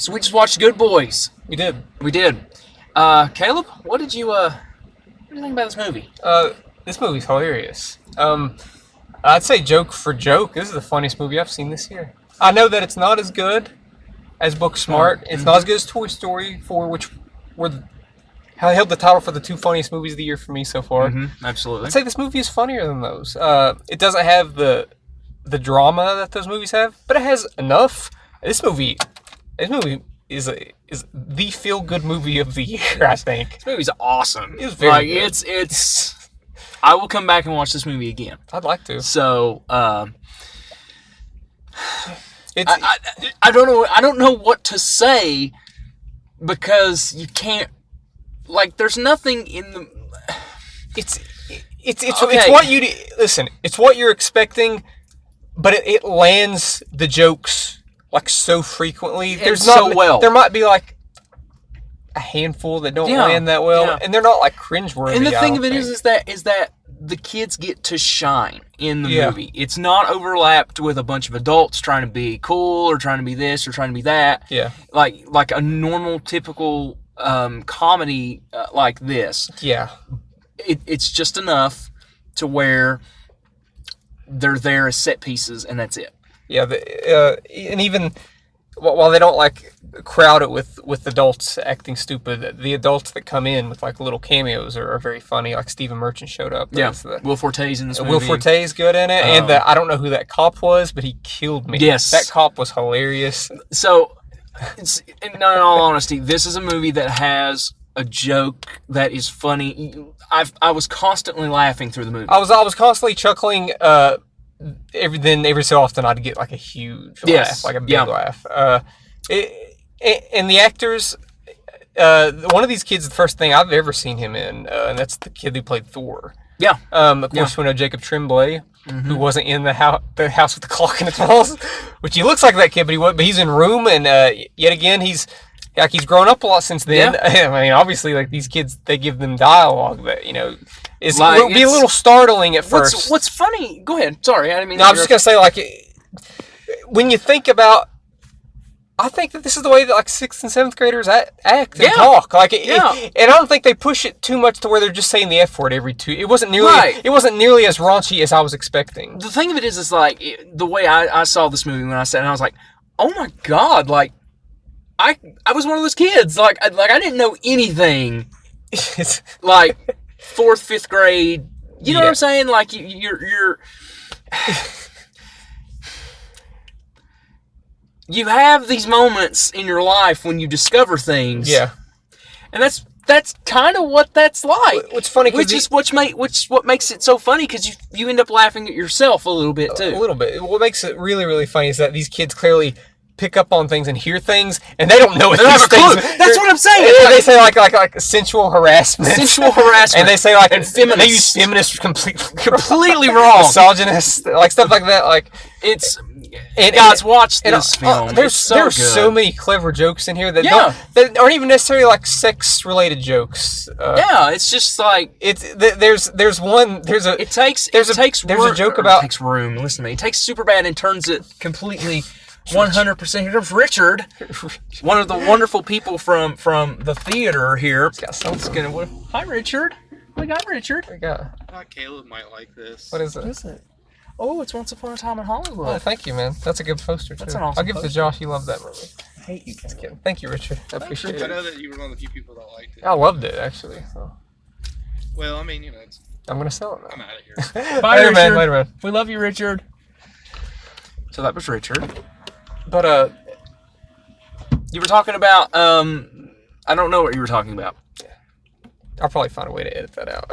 So we just watched Good Boys. We did. We did. Caleb, what did you think about this movie? This movie's hilarious. I'd say joke for joke, this is the funniest movie I've seen this year. I know that it's not as good as Booksmart. It's not as good as Toy Story 4, which held the title for the two funniest movies of the year for me so far. Mm-hmm, absolutely. I'd say this movie is funnier than those. It doesn't have the drama that those movies have, but it has enough. This movie is the feel-good movie of the year, I think. This movie's awesome. It's very good. It's I will come back and watch this movie again. I'd like to. So, I don't know what to say, because you can't, like, there's nothing in the... It's what you... Listen, it's what you're expecting, but it lands the jokes, like, so frequently. There might be, like, a handful that don't land that well, and they're not, like, cringeworthy. And the thing of it is that the kids get to shine in the movie. It's not overlapped with a bunch of adults trying to be cool or trying to be this or trying to be that. Yeah. Like a normal, typical comedy like this. Yeah. It's just enough to where they're there as set pieces, and that's it. Yeah, and even while they don't like crowd it with adults acting stupid, the adults that come in with like little cameos are very funny. Like Stephen Merchant showed up. Yeah, Will Forte's in this movie. Will Forte's good in it, and I don't know who that cop was, but he killed me. Yes, that cop was hilarious. So, in all honesty, this is a movie that has a joke that is funny. I was constantly laughing through the movie. I was constantly chuckling. Every so often I'd get like a huge laugh, like a big laugh. And the actors, one of these kids, the first thing I've ever seen him in, and that's the kid who played Thor. Yeah. Of course, we know Jacob Tremblay, who wasn't in the house with the clock in its walls, which he looks like that kid, but he's in Room, and yet again he's grown up a lot since then. Yeah. I mean, obviously, like these kids, they give them dialogue that it will be a little startling at first. What's funny? Go ahead. Sorry, I didn't mean. No, I was just gonna say, like, when you think about, I think that this is the way that like 6th and 7th graders act and talk. Like, and I don't think they push it too much to where they're just saying the F word every two. It wasn't nearly as raunchy as I was expecting. The thing of it is like the way I saw this movie when I sat, and I was like, oh my god, like. I was one of those kids, like I didn't know anything, like 4th, 5th grade. You know what I'm saying? Like you're you have these moments in your life when you discover things. Yeah, and that's kind of what that's like. What's funny, what makes it so funny, because you end up laughing at yourself a little bit too. A little bit. What makes it really, really funny is that these kids clearly pick up on things and hear things, and they don't know what these things. That's what I'm saying. They say like sensual harassment, and they say like, and feminist. They use feminist completely wrong, misogynist, like stuff like that. Like guys, watch this film. There's so many clever jokes in here that aren't even necessarily like sex related jokes. It's just like there's a joke about it takes room. Listen to me. It takes Superbad and turns it completely. 100%. Here comes Richard, one of the wonderful people from the theater here. Hi, Richard. We got Richard. I thought Caleb might like this. What is it? What is it? Oh, it's Once Upon a Time in Hollywood. Oh, thank you, man. That's a good poster, too. That's an awesome I'll give it to Josh. He loved that movie. I hate you, Caleb. Thank you, Richard. I appreciate it. I know that you were one of the few people that liked it. I loved it, actually. So. Well, I mean, I'm going to sell it now. I'm out of here. Bye, later, Richard. Later, man. We love you, Richard. So that was Richard. But, you were talking about, I don't know what you were talking about. I'll probably find a way to edit that out.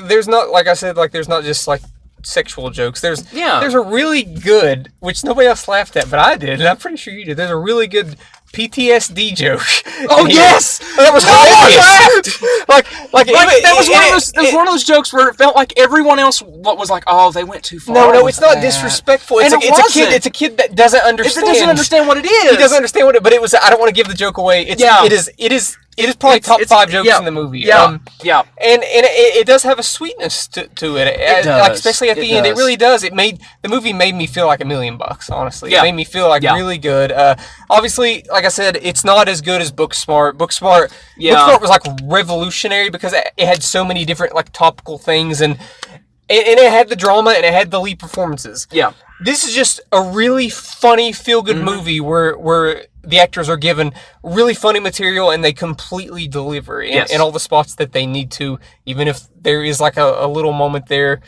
There's not, like I said, like, there's not just, like, sexual jokes. There's a really good, which nobody else laughed at, but I did, and I'm pretty sure you did. There's a really good PTSD joke. Oh, yes! That was hilarious. Like, Like, that was one of those. That was one of those jokes where it felt like everyone else was like, "Oh, they went too far." No, with it's not that. disrespectful. It's, And a, it it's a wasn't. kid. It's a kid that doesn't understand. It doesn't understand what it is. He doesn't understand what it. But it was. I don't want to give the joke away. It's, Yeah. It is probably top 5 jokes in the movie. Yeah, yeah. And it does have a sweetness to it. It does. Like, especially at the end, it does. really does. The movie made me feel like $1 million. Honestly, Yeah. it made me feel like Yeah. really good. Obviously, like I said, it's not as good as Booksmart. Booksmart was like revolutionary because it had so many different like topical things and it had the drama and it had the lead performances. Yeah. This is just a really funny, feel-good movie where the actors are given really funny material and they completely deliver in all the spots that they need to, even if there is like a little moment there.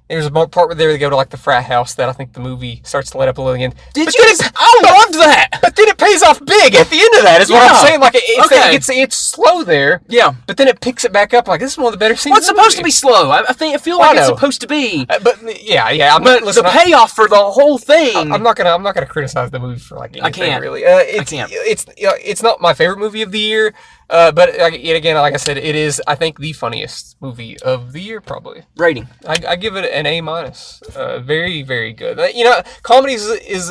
There's a part where they go to like the frat house that I think the movie starts to let up a little again. I loved that. But then it pays off big at the end of that. Is what I'm Yeah. saying. Like Okay. it's slow there. Yeah. But then it picks it back up. Like this is one of the better scenes. Well, it's supposed to be slow. I feel like it's supposed to be. But yeah. But the payoff for the whole thing. I'm not gonna criticize the movie for like anything, I can't. really. I can't. It's not my favorite movie of the year. But yet again, like I said, it is I think the funniest movie of the year probably. Rating. I give it an A-. Very, very good. You know, comedy is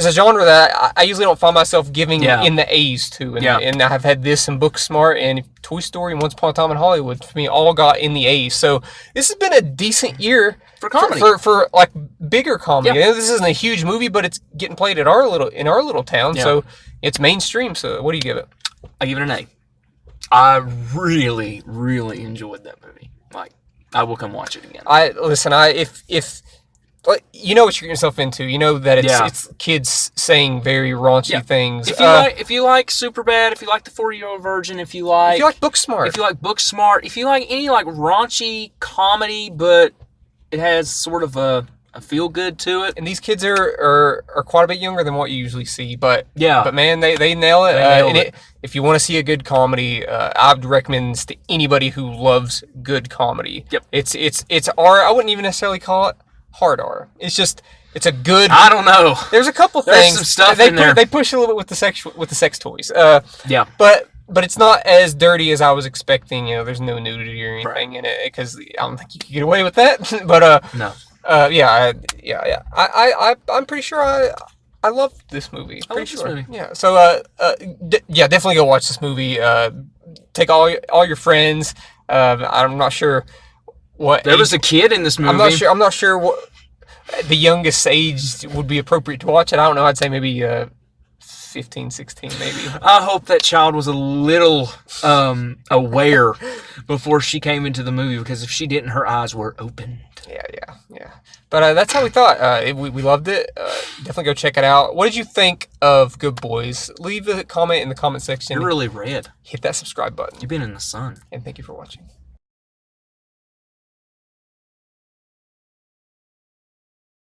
a genre that I usually don't find myself giving in the A's to. And I've had this and Booksmart and Toy Story and Once Upon a Time in Hollywood for me all got in the A's. So this has been a decent year for comedy. For like bigger comedy. Yeah. This isn't a huge movie, but it's getting played at our little town. Yeah. So it's mainstream. So what do you give it? I give it an A. I really, really enjoyed that movie. Like, I will come watch it again. If like, you know what you're getting yourself into. You know that it's kids saying very raunchy things. If you like Superbad, if you like The 40-Year-Old Virgin, if you like Booksmart, if you like Booksmart, if you like any like raunchy comedy, but it has sort of a feel good to it. And these kids are quite a bit younger than what you usually see, but man, they nail it. They nailed it. If you want to see a good comedy, I would recommend this to anybody who loves good comedy. Yep. It's R. I wouldn't even necessarily call it hard R. It's a good. I don't know. There's a couple There's things. some stuff in there. They push a little bit with the sex toys. Yeah. But it's not as dirty as I was expecting. You know, there's no nudity or anything in it because I don't think you could get away with that. But No. I'm pretty sure I love this movie. I love this movie. Yeah. So definitely go watch this movie. Take all your friends. I'm not sure what There was a kid in this movie. I'm not sure what the youngest age would be appropriate to watch it. I don't know. I'd say maybe 15, 16 maybe. I hope that child was a little aware before she came into the movie, because if she didn't, her eyes were open. Yeah. But that's how we thought. We loved it. Definitely go check it out. What did you think of Good Boys? Leave a comment in the comment section. You're really red. Hit that subscribe button. You've been in the sun. And thank you for watching.